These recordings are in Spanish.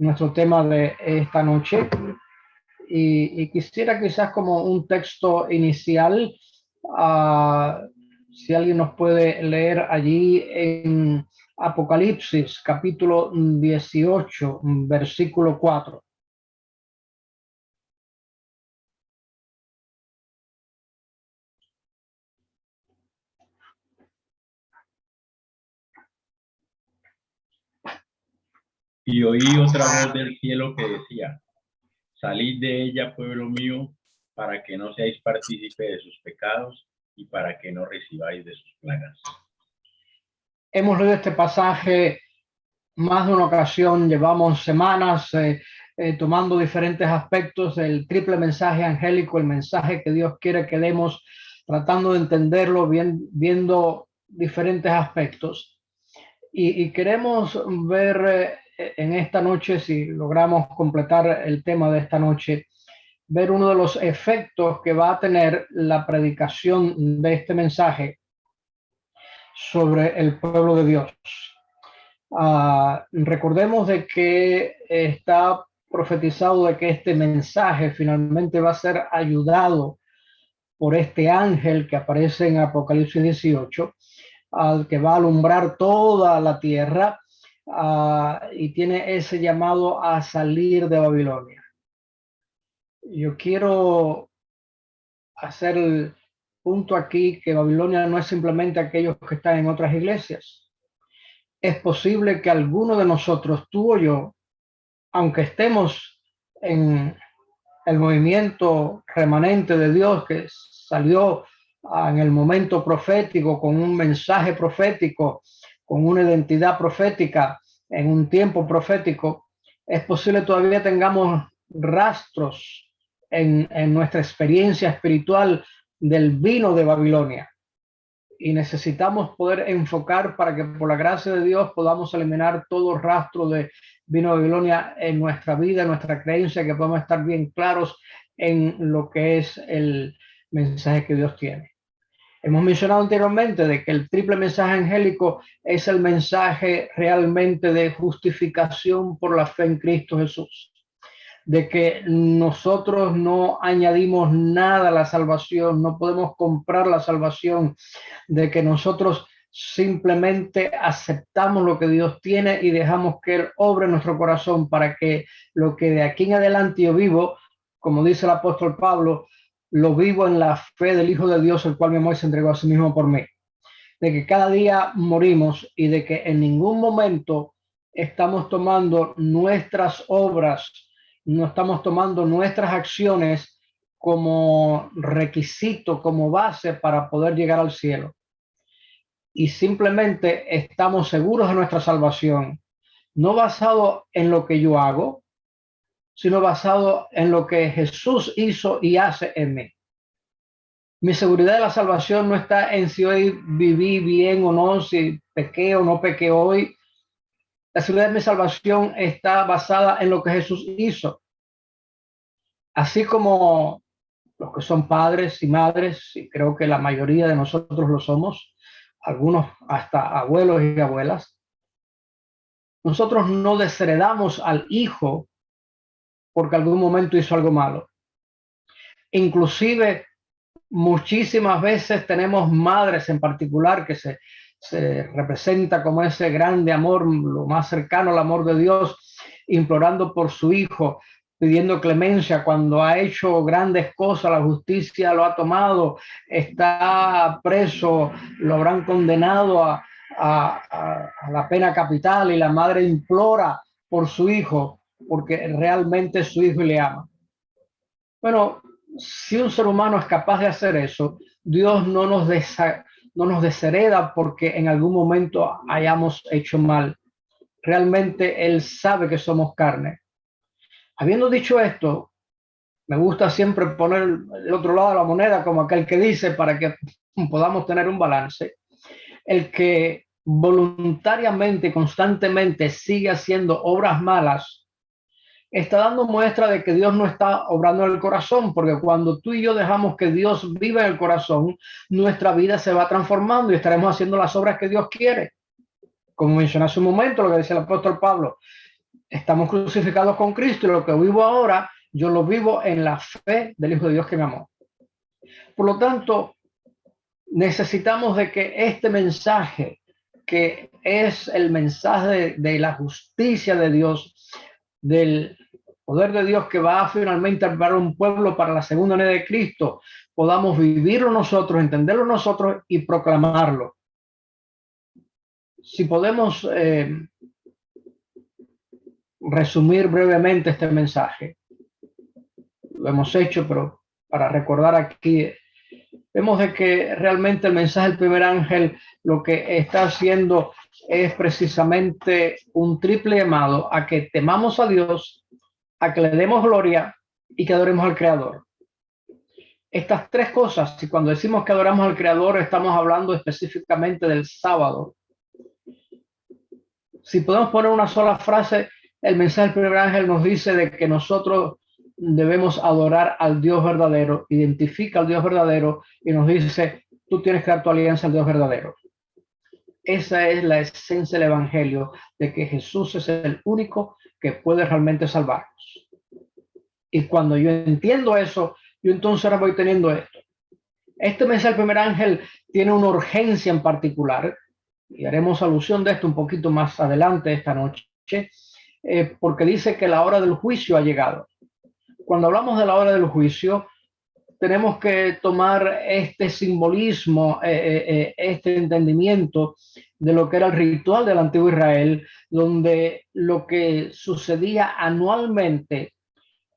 nuestro tema de esta noche. Y quisiera quizás como un texto inicial, si alguien nos puede leer allí en Apocalipsis, capítulo 18, versículo 4. Y oí otra voz del cielo que decía: salid de ella, pueblo mío, para que no seáis partícipe de sus pecados y para que no recibáis de sus plagas. Hemos leído este pasaje más de una ocasión, llevamos semanas tomando diferentes aspectos del triple mensaje angélico, el mensaje que Dios quiere que demos, tratando de entenderlo, viendo diferentes aspectos. Y queremos ver en esta noche, si logramos completar el tema de esta noche, ver uno de los efectos que va a tener la predicación de este mensaje sobre el pueblo de Dios. Recordemos de que está profetizado de que este mensaje finalmente va a ser ayudado por este ángel que aparece en Apocalipsis 18, que va a alumbrar toda la tierra y tiene ese llamado a salir de Babilonia. Yo quiero hacer el punto aquí que Babilonia no es simplemente aquellos que están en otras iglesias. Es posible que alguno de nosotros, tú o yo, aunque estemos en el movimiento remanente de Dios que salió en el momento profético, con un mensaje profético, con una identidad profética, en un tiempo profético, es posible todavía tengamos rastros en nuestra experiencia espiritual del vino de Babilonia. Y necesitamos poder enfocar para que por la gracia de Dios podamos eliminar todo rastro de vino de Babilonia en nuestra vida, en nuestra creencia, que podamos estar bien claros en lo que es el mensaje que Dios tiene. Hemos mencionado anteriormente de que el triple mensaje angélico es el mensaje realmente de justificación por la fe en Cristo Jesús, de que nosotros no añadimos nada a la salvación, no podemos comprar la salvación, de que nosotros simplemente aceptamos lo que Dios tiene y dejamos que Él obre en nuestro corazón para que lo que de aquí en adelante yo vivo, como dice el apóstol Pablo, lo vivo en la fe del Hijo de Dios, el cual mi amor se entregó a sí mismo por mí. De que cada día morimos y de que en ningún momento estamos tomando nuestras obras, no estamos tomando nuestras acciones como requisito, como base para poder llegar al cielo. Y simplemente estamos seguros de nuestra salvación, no basado en lo que yo hago, sino basado en lo que Jesús hizo y hace en mí. Mi seguridad de la salvación no está en si hoy viví bien o no, si pequé o no pequé hoy. La seguridad de mi salvación está basada en lo que Jesús hizo. Así como los que son padres y madres, y creo que la mayoría de nosotros lo somos, algunos hasta abuelos y abuelas, nosotros no desheredamos al hijo porque algún momento hizo algo malo. Inclusive muchísimas veces tenemos madres en particular que se representa como ese grande amor, lo más cercano al amor de Dios, implorando por su hijo, pidiendo clemencia cuando ha hecho grandes cosas, la justicia lo ha tomado, está preso, lo habrán condenado a la pena capital y la madre implora por su hijo porque realmente es su hijo y le ama. Bueno, si un ser humano es capaz de hacer eso, Dios no nos deshereda porque en algún momento hayamos hecho mal. Realmente Él sabe que somos carne. Habiendo dicho esto, me gusta siempre poner el otro lado de la moneda como aquel que dice para que podamos tener un balance. El que voluntariamente, constantemente sigue haciendo obras malas, está dando muestra de que Dios no está obrando en el corazón, porque cuando tú y yo dejamos que Dios viva en el corazón, nuestra vida se va transformando y estaremos haciendo las obras que Dios quiere. Como mencioné hace un momento, lo que dice el apóstol Pablo, Estamos crucificados con Cristo y lo que vivo ahora, yo lo vivo en la fe del Hijo de Dios que me amó. Por lo tanto, necesitamos de que este mensaje, que es el mensaje de la justicia de Dios, del poder de Dios que va a finalmente armar un pueblo para la segunda venida de Cristo, podamos vivirlo nosotros, entenderlo nosotros y proclamarlo. Si podemos resumir brevemente este mensaje, lo hemos hecho, pero para recordar aquí, vemos de que realmente el mensaje del primer ángel lo que está haciendo es precisamente un triple llamado a que temamos a Dios, a que le demos gloria y que adoremos al Creador. Estas tres cosas, y cuando decimos que adoramos al Creador, estamos hablando específicamente del sábado. Si podemos poner una sola frase, el mensaje del primer ángel nos dice de que nosotros debemos adorar al Dios verdadero, identifica al Dios verdadero y nos dice, tú tienes que dar tu alianza al Dios verdadero. Esa es la esencia del evangelio, de que Jesús es el único que puede realmente salvarnos. Y cuando yo entiendo eso, yo entonces ahora voy teniendo esto. Este mensaje del primer ángel tiene una urgencia en particular, y haremos alusión de esto un poquito más adelante esta noche, porque dice que la hora del juicio ha llegado. Cuando hablamos de la hora del juicio, tenemos que tomar este simbolismo, este entendimiento de lo que era el ritual del antiguo Israel, donde lo que sucedía anualmente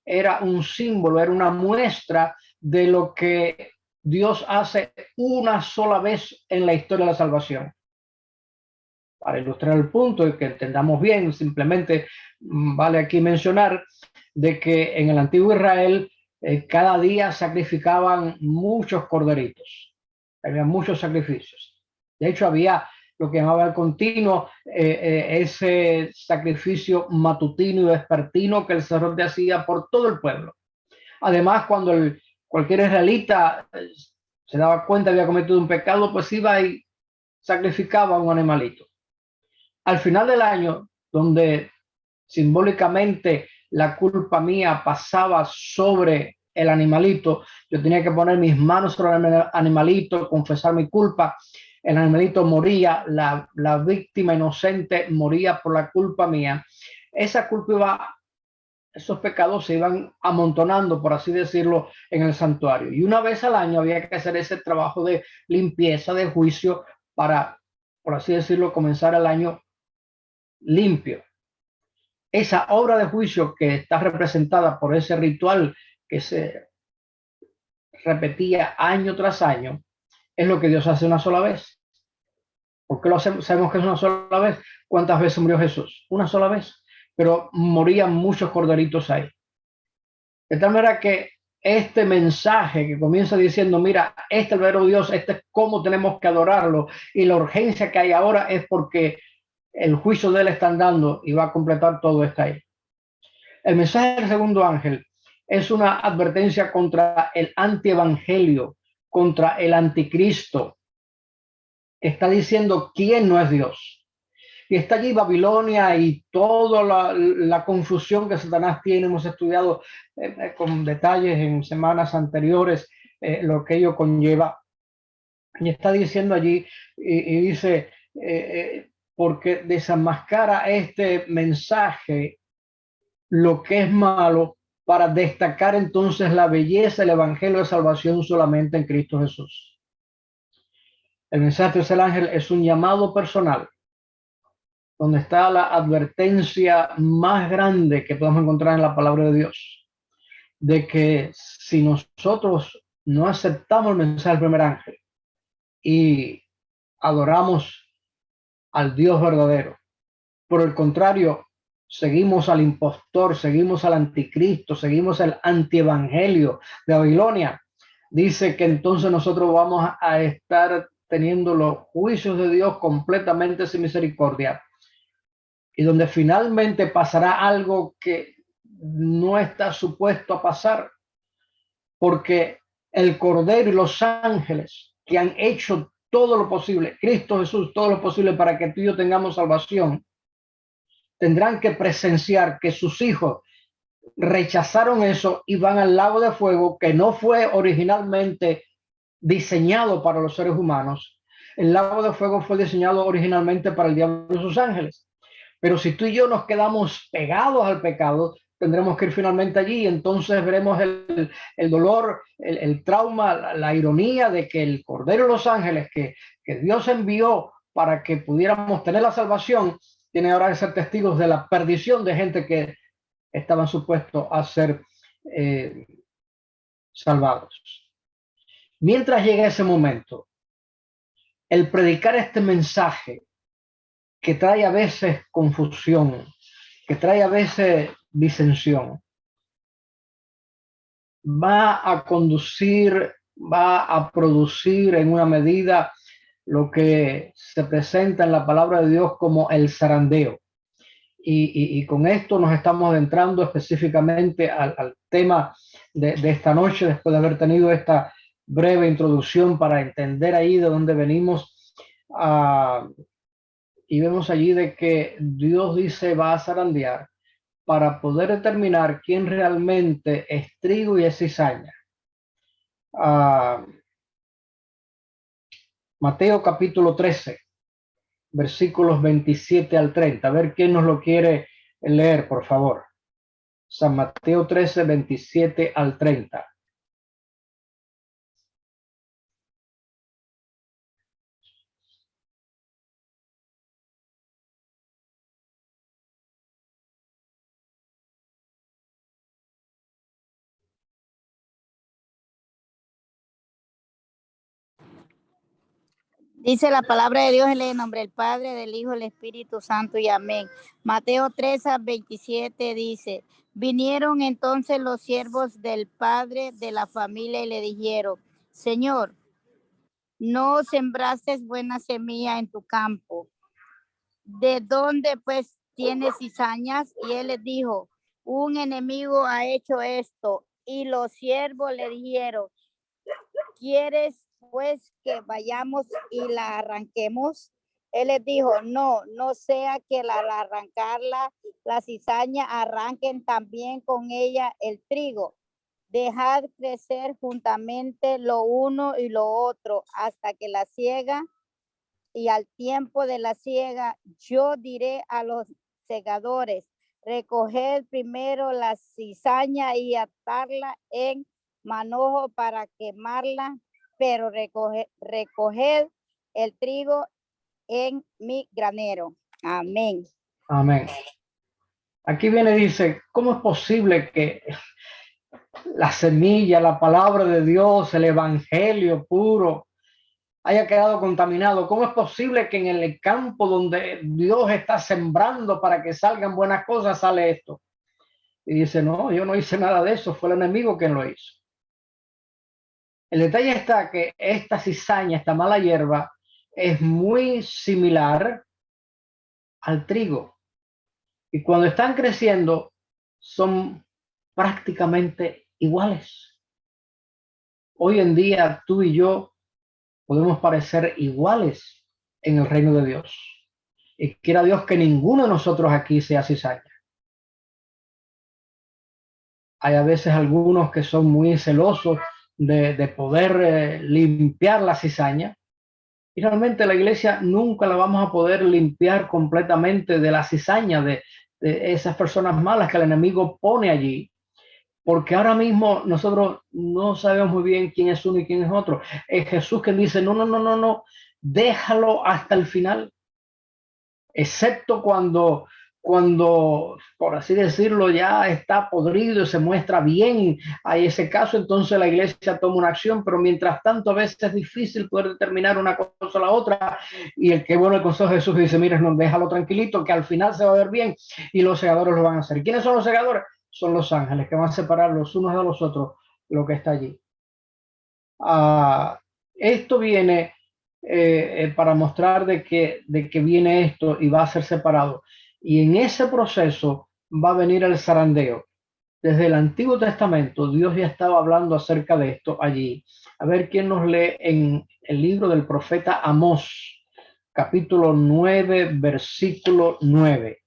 era un símbolo, era una muestra de lo que Dios hace una sola vez en la historia de la salvación. Para ilustrar el punto y que entendamos bien, simplemente vale aquí mencionar de que en el antiguo Israel cada día sacrificaban muchos corderitos, había muchos sacrificios. De hecho, había lo que llamaba el continuo, ese sacrificio matutino y vespertino que el sacerdote hacía por todo el pueblo. Además, cuando cualquier israelita se daba cuenta que había cometido un pecado, pues iba y sacrificaba un animalito. Al final del año, donde simbólicamente la culpa mía pasaba sobre el animalito, yo tenía que poner mis manos sobre el animalito, confesar mi culpa, el animalito moría, la víctima inocente moría por la culpa mía. Esa culpa iba, esos pecados se iban amontonando, por así decirlo, en el santuario. Y una vez al año había que hacer ese trabajo de limpieza, de juicio, para, por así decirlo, comenzar el año limpio. Esa obra de juicio que está representada por ese ritual que se repetía año tras año, es lo que Dios hace una sola vez. ¿Por qué lo hacemos? Sabemos que es una sola vez. ¿Cuántas veces murió Jesús? Una sola vez. Pero morían muchos corderitos ahí. De tal manera que este mensaje que comienza diciendo, mira, este es el verdadero Dios, este es cómo tenemos que adorarlo, y la urgencia que hay ahora es porque el juicio de él está andando y va a completar todo esto ahí. El mensaje del segundo ángel es una advertencia contra el antievangelio, contra el anticristo. Está diciendo quién no es Dios. Y está allí Babilonia y toda la confusión que Satanás tiene. Hemos estudiado con detalles en semanas anteriores lo que ello conlleva. Y está diciendo allí, y dice, porque desenmascara este mensaje lo que es malo, para destacar entonces la belleza del evangelio de salvación solamente en Cristo Jesús. El mensaje del ángel es un llamado personal, donde está la advertencia más grande que podemos encontrar en la palabra de Dios, de que si nosotros no aceptamos el mensaje del primer ángel y adoramos al Dios verdadero, por el contrario, seguimos al impostor, seguimos al anticristo, seguimos al antievangelio de Babilonia, dice que entonces nosotros vamos a estar teniendo los juicios de Dios completamente sin misericordia, y donde finalmente pasará algo que no está supuesto a pasar, porque el Cordero y los ángeles que han hecho todo lo posible, Cristo Jesús, todo lo posible para que tú y yo tengamos salvación, tendrán que presenciar que sus hijos rechazaron eso y van al lago de fuego, que no fue originalmente diseñado para los seres humanos. El lago de fuego fue diseñado originalmente para el diablo y sus ángeles. Pero si tú y yo nos quedamos pegados al pecado, tendremos que ir finalmente allí y entonces veremos el dolor, el trauma, la ironía de que el Cordero de los Ángeles que Dios envió para que pudiéramos tener la salvación, tiene ahora que ser testigos de la perdición de gente que estaban supuestos a ser salvados. Mientras llega ese momento, el predicar este mensaje que trae a veces confusión, que trae a veces disensión, va a conducir, va a producir en una medida lo que se presenta en la palabra de Dios como el zarandeo. Y con esto nos estamos adentrando específicamente al tema de esta noche, después de haber tenido esta breve introducción para entender ahí de dónde venimos. Y vemos allí de que Dios dice va a zarandear para poder determinar quién realmente es trigo y es cizaña. Mateo capítulo 13, versículos 27 al 30. A ver quién nos lo quiere leer, por favor. San Mateo 13, 27 al 30. Dice la palabra de Dios en el nombre del Padre, del Hijo, del Espíritu Santo y amén. Mateo 13, 27 dice, vinieron entonces los siervos del padre de la familia y le dijeron, Señor, no sembraste buena semilla en tu campo. ¿De dónde pues tienes cizañas? Y él les dijo, un enemigo ha hecho esto. Y los siervos le dijeron, ¿quieres pues que vayamos y la arranquemos? Él les dijo, no sea que al arrancarla, la cizaña arranquen también con ella el trigo. Dejad crecer juntamente lo uno y lo otro hasta que la siega, y al tiempo de la siega yo diré a los segadores, recoged primero la cizaña y atarla en manojo para quemarla, pero recoged el trigo en mi granero. Amén. Amén. Aquí viene, dice, ¿cómo es posible que la semilla, la palabra de Dios, el evangelio puro haya quedado contaminado? ¿Cómo es posible que en el campo donde Dios está sembrando para que salgan buenas cosas sale esto? Y dice, no, yo no hice nada de eso, fue el enemigo quien lo hizo. El detalle está que esta cizaña, esta mala hierba, es muy similar al trigo. Y cuando están creciendo, son prácticamente iguales. Hoy en día, tú y yo podemos parecer iguales en el reino de Dios. Y quiera Dios que ninguno de nosotros aquí sea cizaña. Hay a veces algunos que son muy celosos de poder limpiar la cizaña. Y realmente la iglesia nunca la vamos a poder limpiar completamente de la cizaña de esas personas malas que el enemigo pone allí. Porque ahora mismo nosotros no sabemos muy bien quién es uno y quién es otro. Es Jesús quien dice, no, déjalo hasta el final. Excepto cuando, por así decirlo, ya está podrido y se muestra bien a ese caso, entonces la iglesia toma una acción, pero mientras tanto a veces es difícil poder determinar una cosa o la otra, y el que bueno el consejo de Jesús dice, mira, no, déjalo tranquilito, que al final se va a ver bien, y los segadores lo van a hacer. ¿Quiénes son los segadores? Son los ángeles, que van a separar los unos de los otros lo que está allí. Esto viene para mostrar de que viene esto y va a ser separado. Y en ese proceso va a venir el zarandeo. Desde el Antiguo Testamento, Dios ya estaba hablando acerca de esto allí. A ver quién nos lee en el libro del profeta Amós, capítulo 9, versículo 9.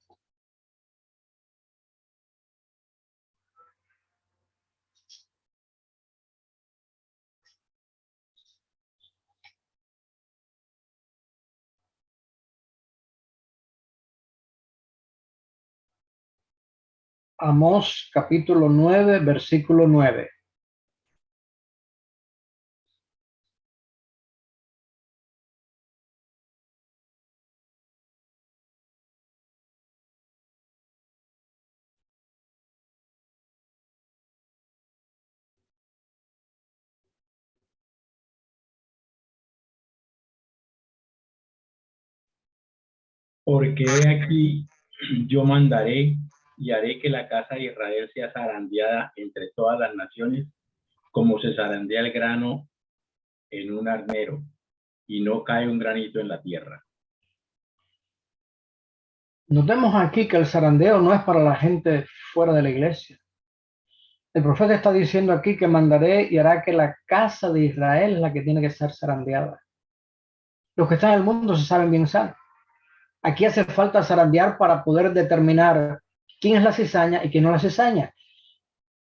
Amós capítulo 9, versículo 9. Porque he aquí, yo mandaré y haré que la casa de Israel sea zarandeada entre todas las naciones, como se zarandea el grano en un arnero, y no cae un granito en la tierra. Notemos aquí que el zarandeo no es para la gente fuera de la iglesia. El profeta está diciendo aquí que mandaré y hará que la casa de Israel es la que tiene que ser zarandeada. Los que están en el mundo se saben bien sanos. Aquí hace falta zarandear para poder determinar quién es la cizaña y quién no es la cizaña.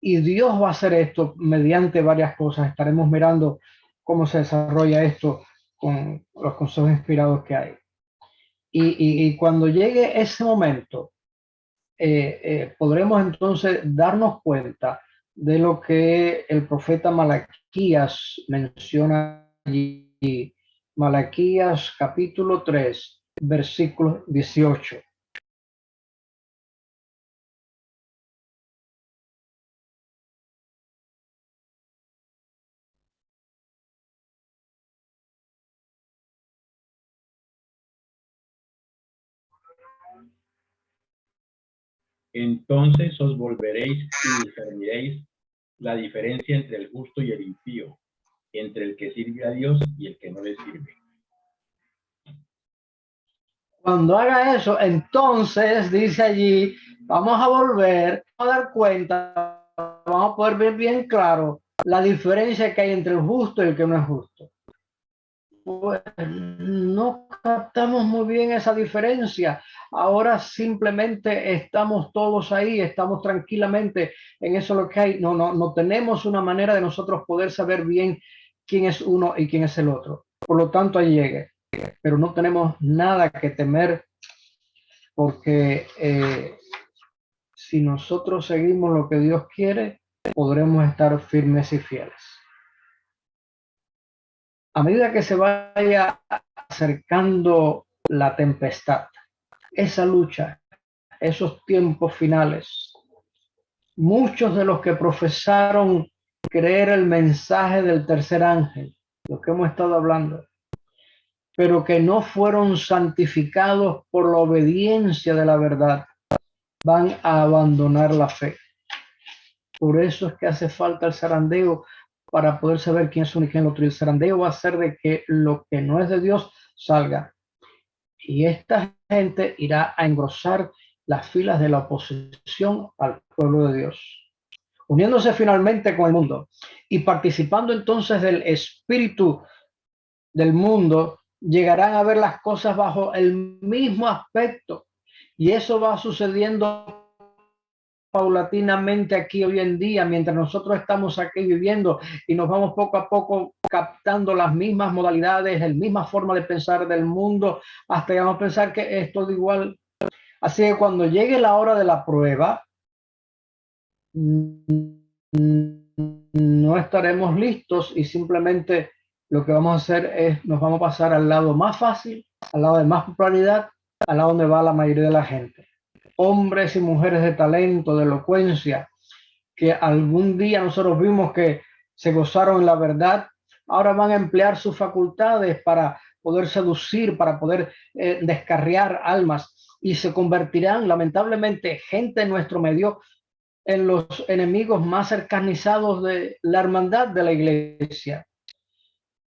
Y Dios va a hacer esto mediante varias cosas. Estaremos mirando cómo se desarrolla esto con los consejos inspirados que hay. Y cuando llegue ese momento, podremos entonces darnos cuenta de lo que el profeta Malaquías menciona allí. Malaquías capítulo 3, versículo 18. Entonces os volveréis y discerniréis la diferencia entre el justo y el impío, entre el que sirve a Dios y el que no le sirve. Cuando haga eso, entonces dice allí, vamos a volver a dar cuenta, vamos a poder ver bien claro la diferencia que hay entre el justo y el que no es justo. Pues no captamos muy bien esa diferencia. Ahora simplemente estamos todos ahí, estamos tranquilamente en eso lo que hay. No tenemos una manera de nosotros poder saber bien quién es uno y quién es el otro. Por lo tanto, ahí llegue. Pero no tenemos nada que temer porque si nosotros seguimos lo que Dios quiere, podremos estar firmes y fieles. A medida que se vaya acercando la tempestad, esa lucha, esos tiempos finales, muchos de los que profesaron creer el mensaje del tercer ángel, lo que hemos estado hablando, pero que no fueron santificados por la obediencia de la verdad, van a abandonar la fe. Por eso es que hace falta el zarandeo para poder saber quién es uno y quién es el otro. Y el zarandeo va a ser de que lo que no es de Dios salga. Y esta gente irá a engrosar las filas de la oposición al pueblo de Dios, uniéndose finalmente con el mundo y participando entonces del espíritu del mundo, llegarán a ver las cosas bajo el mismo aspecto. Y eso va sucediendo paulatinamente aquí hoy en día, mientras nosotros estamos aquí viviendo y nos vamos poco a poco captando las mismas modalidades, la misma forma de pensar del mundo, hasta que vamos a pensar que es todo igual. Así que cuando llegue la hora de la prueba, no estaremos listos y simplemente lo que vamos a hacer es nos vamos a pasar al lado más fácil, al lado de más popularidad, al lado donde va la mayoría de la gente. Hombres y mujeres de talento, de elocuencia, que algún día nosotros vimos que se gozaron en la verdad, ahora van a emplear sus facultades para poder seducir, para poder descarriar almas y se convertirán lamentablemente gente en nuestro medio en los enemigos más cercanizados de la hermandad de la iglesia.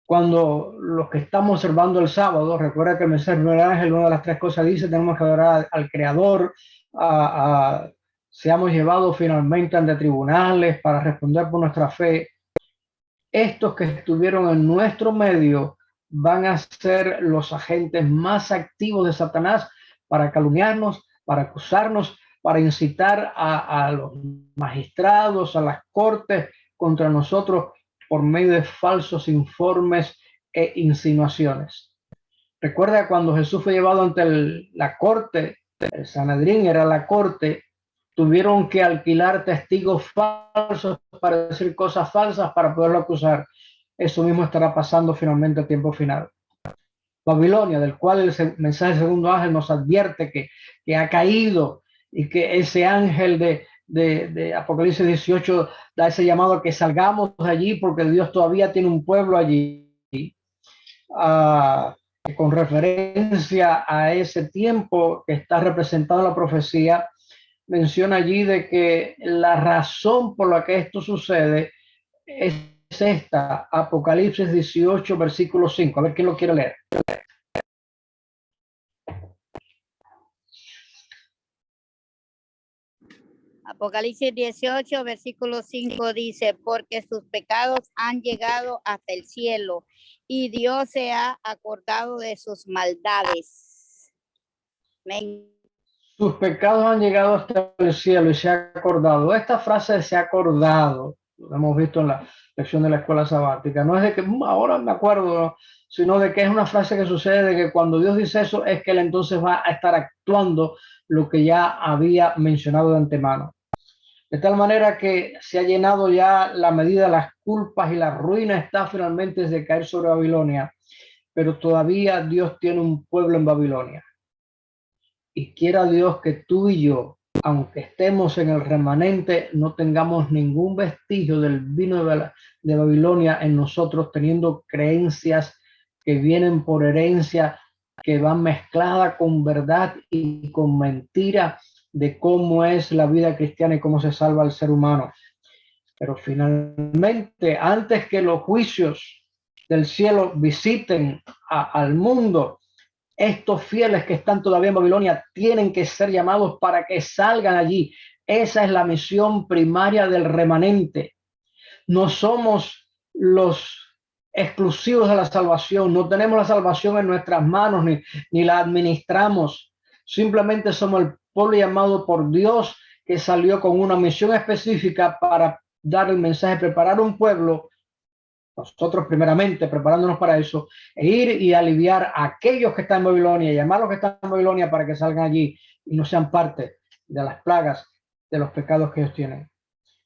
Cuando los que estamos observando el sábado, recuerda que el mensaje del ángel, una de las tres cosas dice, tenemos que adorar al Creador, seamos llevados finalmente ante tribunales para responder por nuestra fe. Estos que estuvieron en nuestro medio van a ser los agentes más activos de Satanás para calumniarnos, para acusarnos, para incitar a los magistrados, a las cortes contra nosotros por medio de falsos informes e insinuaciones. Recuerda cuando Jesús fue llevado ante la corte, el Sanedrín era la corte, tuvieron que alquilar testigos falsos para decir cosas falsas para poderlo acusar. Eso mismo estará pasando finalmente a tiempo final. Babilonia, del cual el mensaje del segundo ángel nos advierte que ha caído, y que ese ángel de Apocalipsis 18 da ese llamado a que salgamos de allí porque Dios todavía tiene un pueblo allí. Con referencia a ese tiempo que está representado en la profecía, menciona allí de que la razón por la que esto sucede es esta, Apocalipsis 18, versículo 5. A ver quién lo quiere leer. Apocalipsis 18, versículo 5 dice, porque sus pecados han llegado hasta el cielo y Dios se ha acordado de sus maldades. Amén. Sus pecados han llegado hasta el cielo y se ha acordado. Esta frase se ha acordado, lo hemos visto en la lección de la escuela sabática. No es de que ahora me acuerdo, sino de que es una frase que sucede, de que cuando Dios dice eso es que Él entonces va a estar actuando lo que ya había mencionado de antemano. De tal manera que se ha llenado ya la medida de las culpas y la ruina está finalmente de caer sobre Babilonia, pero todavía Dios tiene un pueblo en Babilonia. Y quiera Dios que tú y yo, aunque estemos en el remanente, no tengamos ningún vestigio del vino de Babilonia en nosotros, teniendo creencias que vienen por herencia, que van mezcladas con verdad y con mentira de cómo es la vida cristiana y cómo se salva el ser humano. Pero finalmente, antes que los juicios del cielo visiten al mundo, estos fieles que están todavía en Babilonia tienen que ser llamados para que salgan allí. Esa es la misión primaria del remanente. No somos los exclusivos de la salvación, no tenemos la salvación en nuestras manos ni la administramos. Simplemente somos el pueblo llamado por Dios que salió con una misión específica para dar el mensaje, preparar un pueblo. Nosotros primeramente preparándonos para eso, e ir y aliviar a aquellos que están en Babilonia, llamar a los que están en Babilonia para que salgan allí y no sean parte de las plagas, de los pecados que ellos tienen.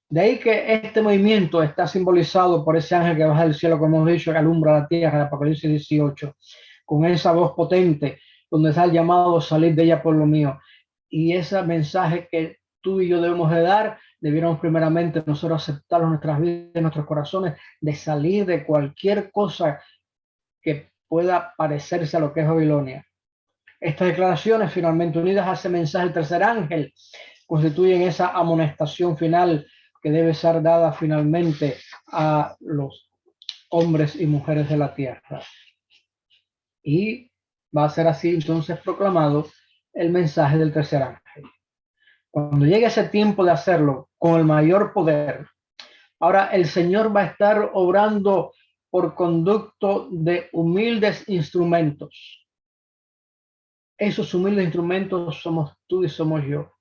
De ahí que este movimiento está simbolizado por ese ángel que baja del cielo, como hemos dicho, que alumbra la tierra, de Apocalipsis 18, con esa voz potente, donde está el llamado a salir de ella, pueblo mío. Y ese mensaje que tú y yo debemos de dar, debiéramos primeramente nosotros aceptarlo en nuestras vidas, en nuestros corazones, de salir de cualquier cosa que pueda parecerse a lo que es Babilonia. Estas declaraciones, finalmente unidas a ese mensaje del tercer ángel, constituyen esa amonestación final que debe ser dada finalmente a los hombres y mujeres de la tierra. Y va a ser así entonces proclamado el mensaje del tercer ángel. Cuando llegue ese tiempo de hacerlo con el mayor poder, ahora el Señor va a estar obrando por conducto de humildes instrumentos. Esos humildes instrumentos somos tú y somos yo.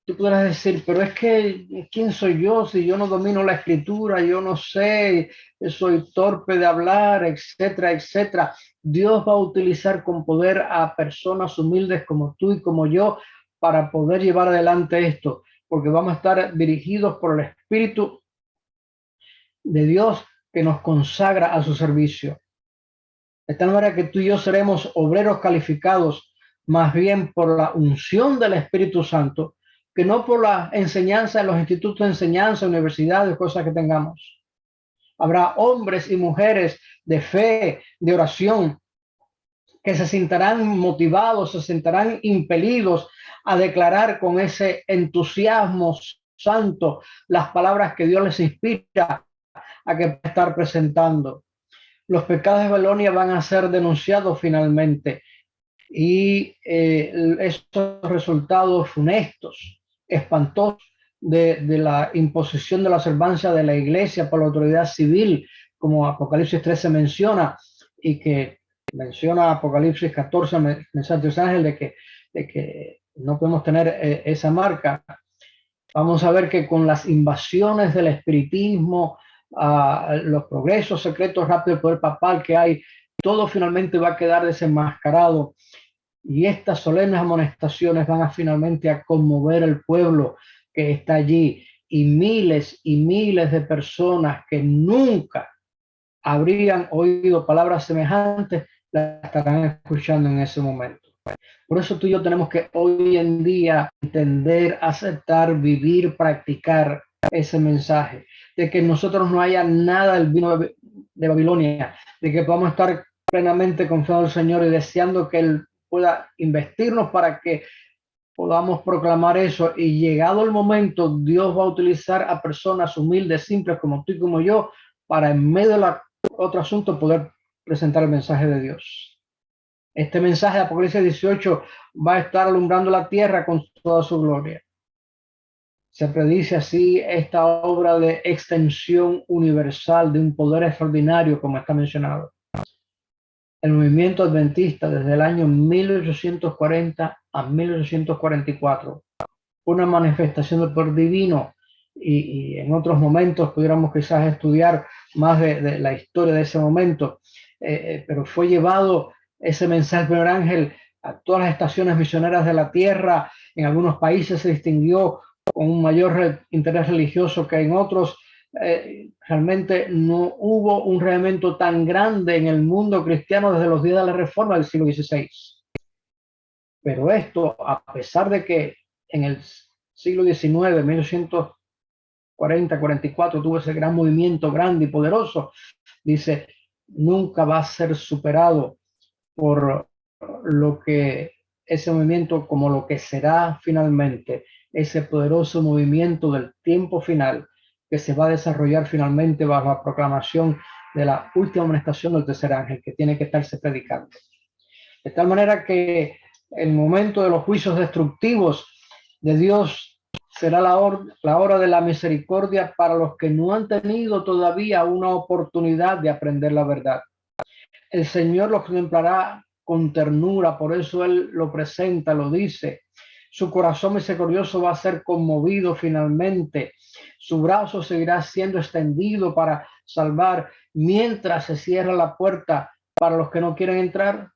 Tú podrás decir, pero es que, ¿quién soy yo si yo no domino la escritura? Yo no sé, soy torpe de hablar, etcétera, etcétera. Dios va a utilizar con poder a personas humildes como tú y como yo para poder llevar adelante esto, porque vamos a estar dirigidos por el Espíritu de Dios que nos consagra a su servicio. De tal manera que tú y yo seremos obreros calificados más bien por la unción del Espíritu Santo, que no por la enseñanza en los institutos de enseñanza, universidades, cosas que tengamos. Habrá hombres y mujeres de fe, de oración, que se sentirán motivados, se sentirán impelidos a declarar con ese entusiasmo santo las palabras que Dios les inspira a que estar presentando. Los pecados de Babilonia van a ser denunciados finalmente y estos resultados funestos, espantosos de la imposición de la observancia de la iglesia por la autoridad civil, como Apocalipsis 13 menciona, y que menciona Apocalipsis 14, mensaje de ángel, de que no podemos tener esa marca. Vamos a ver que con las invasiones del espiritismo, los progresos secretos rápidos del poder papal que hay, todo finalmente va a quedar desenmascarado Y estas solemnes amonestaciones van a finalmente a conmover al pueblo que está allí, y miles de personas que nunca habrían oído palabras semejantes, las estarán escuchando en ese momento. Por eso tú y yo tenemos que hoy en día entender, aceptar, vivir, practicar ese mensaje, de que en nosotros no haya nada del vino de Babilonia, de que podamos estar plenamente confiados en el Señor y deseando que Él pueda investirnos para que podamos proclamar eso, y llegado el momento, Dios va a utilizar a personas humildes, simples como tú y como yo, para en medio de otro asunto poder presentar el mensaje de Dios. Este mensaje de Apocalipsis 18 va a estar alumbrando la tierra con toda su gloria. Se predice así esta obra de extensión universal de un poder extraordinario, como está mencionado. El movimiento adventista desde el año 1840 a 1844, una manifestación del poder divino, y en otros momentos pudiéramos quizás estudiar más de la historia de ese momento, pero fue llevado ese mensaje del primer ángel a todas las estaciones misioneras de la tierra. En algunos países se distinguió con un mayor interés religioso que en otros. Realmente no hubo un movimiento tan grande en el mundo cristiano desde los días de la Reforma del siglo XVI. Pero esto, a pesar de que en el siglo XIX, 1840-44, tuvo ese gran movimiento grande y poderoso, dice, nunca va a ser superado por lo que ese movimiento, como lo que será finalmente ese poderoso movimiento del tiempo final, que se va a desarrollar finalmente bajo la proclamación de la última amonestación del tercer ángel, que tiene que estarse predicando. De tal manera que el momento de los juicios destructivos de Dios será la hora de la misericordia para los que no han tenido todavía una oportunidad de aprender la verdad. El Señor los contemplará con ternura, por eso Él lo presenta, lo dice. Su corazón misericordioso va a ser conmovido finalmente. Su brazo seguirá siendo extendido para salvar mientras se cierra la puerta para los que no quieren entrar.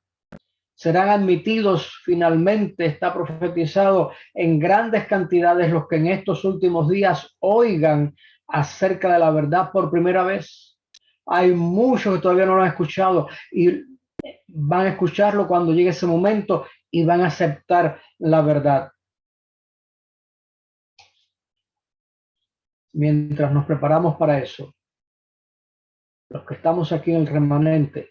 Serán admitidos finalmente, está profetizado, en grandes cantidades los que en estos últimos días oigan acerca de la verdad por primera vez. Hay muchos que todavía no lo han escuchado y van a escucharlo cuando llegue ese momento y van a aceptar la verdad. Mientras nos preparamos para eso, los que estamos aquí en el remanente,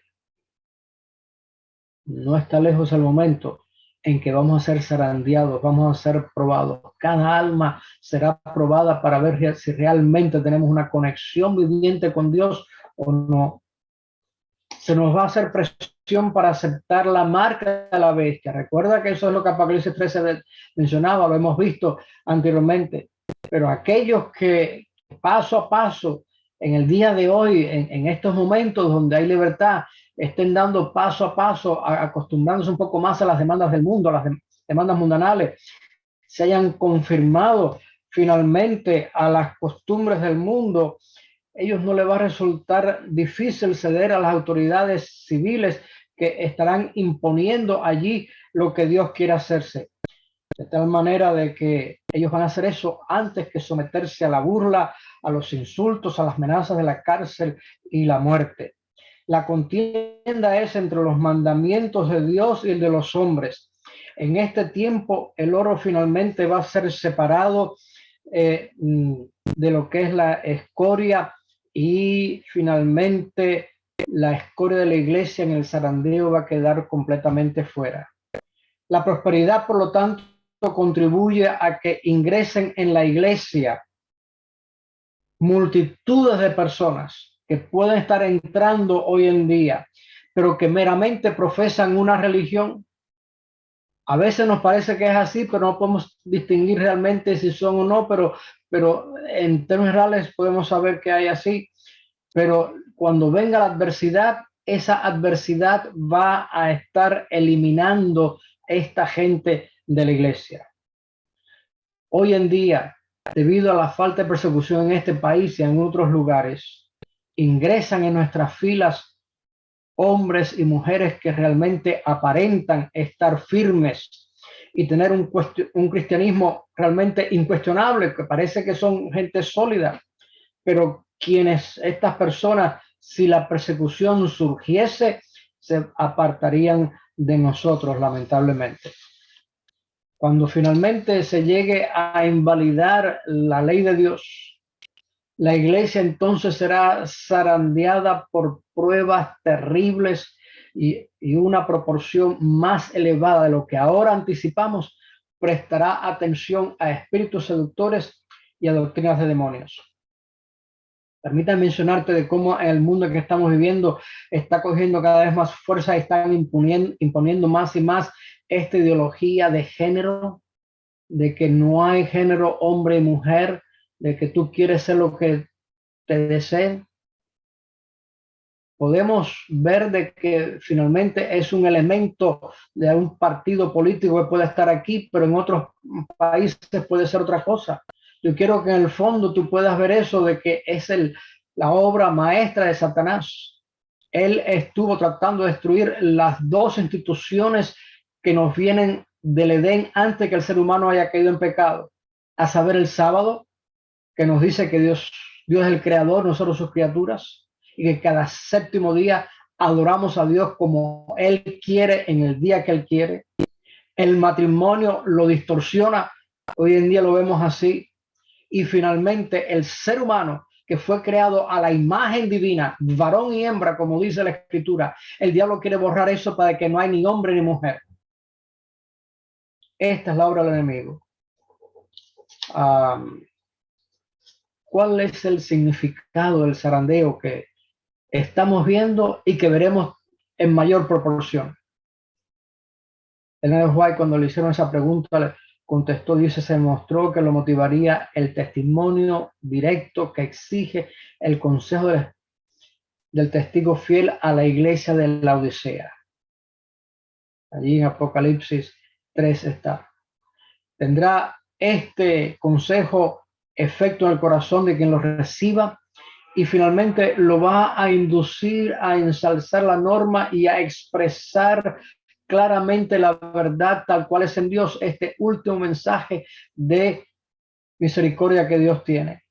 no está lejos el momento en que vamos a ser zarandeados, vamos a ser probados. Cada alma será probada para ver si realmente tenemos una conexión viviente con Dios o no. Se nos va a hacer presión para aceptar la marca de la bestia. Recuerda que eso es lo que Apocalipsis 13 mencionaba, lo hemos visto anteriormente. Pero aquellos que paso a paso, en el día de hoy, en estos momentos donde hay libertad, estén dando paso a paso, acostumbrándose un poco más a las demandas del mundo, a las demandas mundanales, se hayan confirmado finalmente a las costumbres del mundo, ellos no les va a resultar difícil ceder a las autoridades civiles que estarán imponiendo allí lo que Dios quiere hacerse. De tal manera de que ellos van a hacer eso antes que someterse a la burla, a los insultos, a las amenazas de la cárcel y la muerte. La contienda es entre los mandamientos de Dios y el de los hombres. En este tiempo el oro finalmente va a ser separado de lo que es la escoria, y finalmente la escoria de la iglesia en el zarandeo va a quedar completamente fuera. La prosperidad, por lo tanto, contribuye a que ingresen en la iglesia multitudes de personas que pueden estar entrando hoy en día, pero que meramente profesan una religión. A veces nos parece que es así, pero no podemos distinguir realmente si son o no, pero en términos generales podemos saber que hay así. Pero cuando venga la adversidad, esa adversidad va a estar eliminando esta gente de la iglesia. Hoy en día, debido a la falta de persecución en este país y en otros lugares, ingresan en nuestras filas hombres y mujeres que realmente aparentan estar firmes y tener un cristianismo realmente incuestionable, que parece que son gente sólida, pero estas personas, si la persecución surgiese, se apartarían de nosotros, lamentablemente. Cuando finalmente se llegue a invalidar la ley de Dios, la iglesia entonces será zarandeada por pruebas terribles y una proporción más elevada de lo que ahora anticipamos prestará atención a espíritus seductores y a doctrinas de demonios. Permítame mencionarte de cómo en el mundo que estamos viviendo está cogiendo cada vez más fuerza y están imponiendo más y más esta ideología de género, de que no hay género hombre y mujer, de que tú quieres ser lo que te deseen. Podemos ver de que finalmente es un elemento de un partido político que puede estar aquí, pero en otros países puede ser otra cosa. Yo quiero que en el fondo tú puedas ver eso de que es la obra maestra de Satanás. Él estuvo tratando de destruir las dos instituciones que nos vienen del Edén antes que el ser humano haya caído en pecado, a saber el sábado, que nos dice que Dios es el creador, nosotros sus criaturas, y que cada séptimo día adoramos a Dios como Él quiere, en el día que Él quiere. El matrimonio lo distorsiona, hoy en día lo vemos así. Y finalmente el ser humano, que fue creado a la imagen divina, varón y hembra, como dice la Escritura, el diablo quiere borrar eso para que no hay ni hombre ni mujer. Esta es la obra del enemigo. ¿Cuál es el significado del zarandeo que estamos viendo y que veremos en mayor proporción? Ellen White, cuando le hicieron esa pregunta, le contestó, dice, se mostró que lo motivaría el testimonio directo que exige el consejo del testigo fiel a la iglesia de la Odisea. Allí en Apocalipsis 3 está. Tendrá este consejo efecto en el corazón de quien lo reciba y finalmente lo va a inducir a ensalzar la norma y a expresar claramente la verdad tal cual es en Dios, este último mensaje de misericordia que Dios tiene.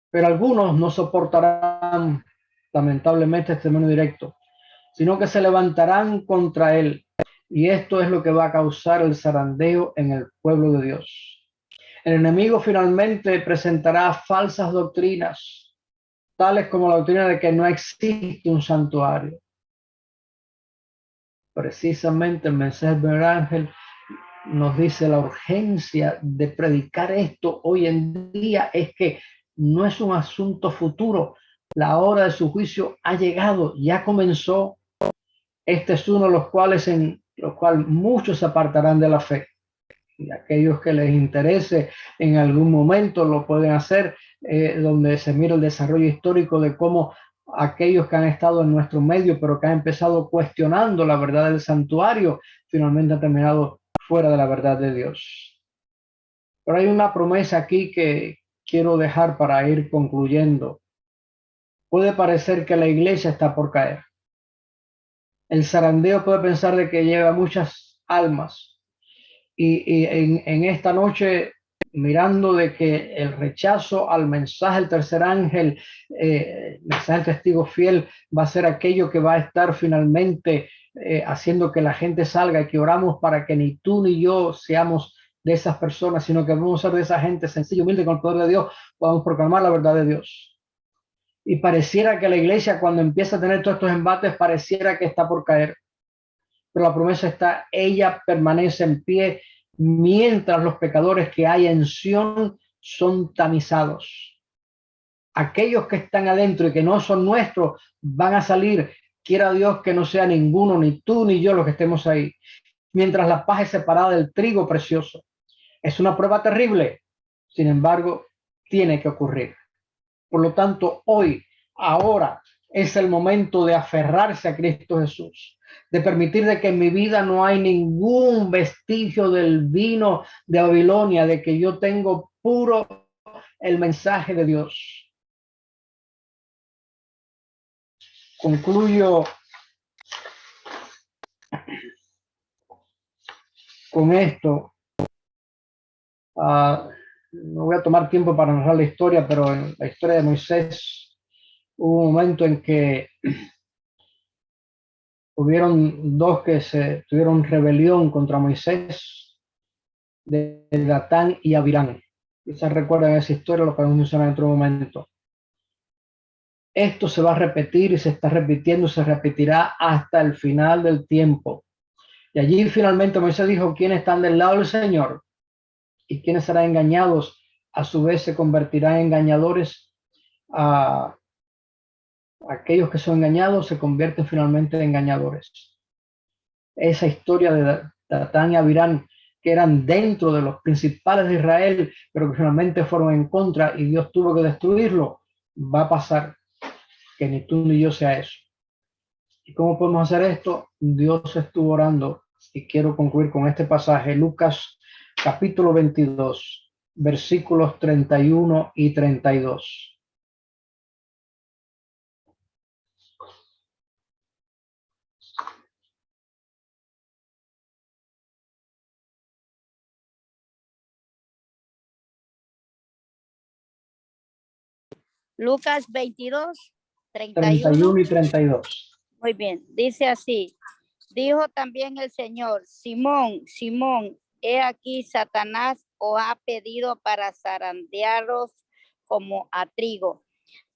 Pero algunos no soportarán lamentablemente este testimonio directo, sino que se levantarán contra él. Y esto es lo que va a causar el zarandeo en el pueblo de Dios. El enemigo finalmente presentará falsas doctrinas, tales como la doctrina de que no existe un santuario. Precisamente el mensaje del ángel nos dice la urgencia de predicar esto hoy en día es que no es un asunto futuro. La hora de su juicio ha llegado, ya comenzó. Este es uno de los cuales en los cuales muchos se apartarán de la fe. Y aquellos que les interese en algún momento lo pueden hacer, donde se mira el desarrollo histórico de cómo aquellos que han estado en nuestro medio, pero que han empezado cuestionando la verdad del santuario, finalmente han terminado fuera de la verdad de Dios. Pero hay una promesa aquí que quiero dejar para ir concluyendo. Puede parecer que la iglesia está por caer. El zarandeo puede pensar de que lleva muchas almas. Y en esta noche, mirando de que el rechazo al mensaje del tercer ángel, el mensaje del testigo fiel, va a ser aquello que va a estar finalmente haciendo que la gente salga y que oramos para que ni tú ni yo seamos de esas personas, sino que vamos a ser de esa gente sencilla, humilde, con el poder de Dios, podamos proclamar la verdad de Dios. Y pareciera que la iglesia, cuando empieza a tener todos estos embates, pareciera que está por caer. Pero la promesa está, ella permanece en pie mientras los pecadores que hay en Sión son tamizados. Aquellos que están adentro y que no son nuestros van a salir. Quiera Dios que no sea ninguno, ni tú ni yo los que estemos ahí. Mientras la paz es separada del trigo precioso. Es una prueba terrible. Sin embargo, tiene que ocurrir. Por lo tanto, hoy, ahora, es el momento de aferrarse a Cristo Jesús, de permitir de que en mi vida no hay ningún vestigio del vino de Babilonia, de que yo tengo puro el mensaje de Dios. Concluyo Con esto, no voy a tomar tiempo para narrar la historia, pero en la historia de Moisés hubo un momento en que hubieron dos que se tuvieron rebelión contra Moisés, de Datán y Abirán. Quizás recuerdan esa historia, lo podemos mencionar en otro momento. Esto se va a repetir y se está repitiendo, se repetirá hasta el final del tiempo. Y allí finalmente Moisés dijo: ¿quiénes están del lado del Señor? Y quienes serán engañados, a su vez se convertirán en engañadores. A aquellos que son engañados se convierten finalmente en engañadores. Esa historia de Datán y Abirán, que eran dentro de los principales de Israel, pero que finalmente fueron en contra y Dios tuvo que destruirlo, va a pasar. Que ni tú ni yo sea eso. ¿Y cómo podemos hacer esto? Dios estuvo orando, y quiero concluir con este pasaje, Lucas capítulo 22, versículos 31 y 32. Lucas 22, 31 y 32. Muy bien, dice así: dijo también el Señor: Simón, Simón, he aquí Satanás os ha pedido para zarandearos como a trigo,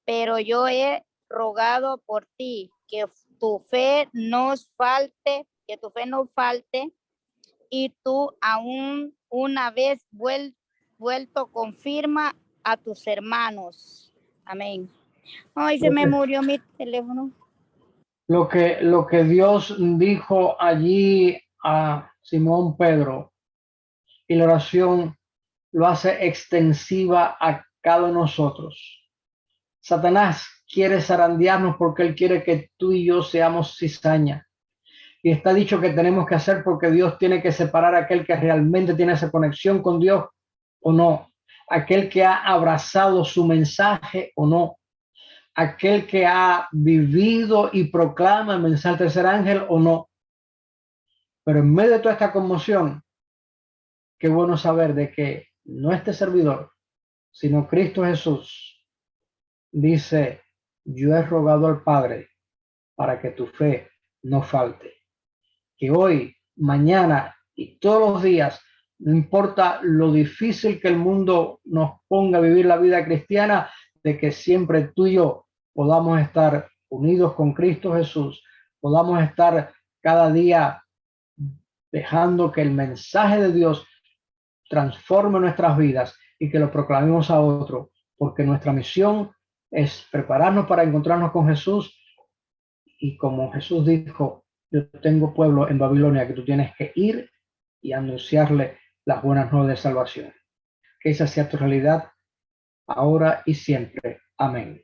pero yo he rogado por ti que tu fe no falte, y tú aún una vez vuelto confirma a tus hermanos. Amén. Ay, se me murió mi teléfono. Lo que Dios dijo allí a Simón Pedro, y la oración lo hace extensiva a cada uno de nosotros. Satanás quiere zarandearnos porque él quiere que tú y yo seamos cizaña. Y está dicho que tenemos que hacer, porque Dios tiene que separar a aquel que realmente tiene esa conexión con Dios o no, aquel que ha abrazado su mensaje o no, aquel que ha vivido y proclama el mensaje del tercer ángel o no. Pero en medio de toda esta conmoción, qué bueno saber de que no este servidor, sino Cristo Jesús, dice: yo he rogado al Padre para que tu fe no falte. Que hoy, mañana y todos los días, no importa lo difícil que el mundo nos ponga a vivir la vida cristiana, de que siempre tú y yo podamos estar unidos con Cristo Jesús, podamos estar cada día dejando que el mensaje de Dios transforme nuestras vidas y que lo proclamemos a otro, porque nuestra misión es prepararnos para encontrarnos con Jesús. Y como Jesús dijo: yo tengo pueblo en Babilonia que tú tienes que ir y anunciarle las buenas nuevas de salvación. Que esa sea tu realidad ahora y siempre. Amén.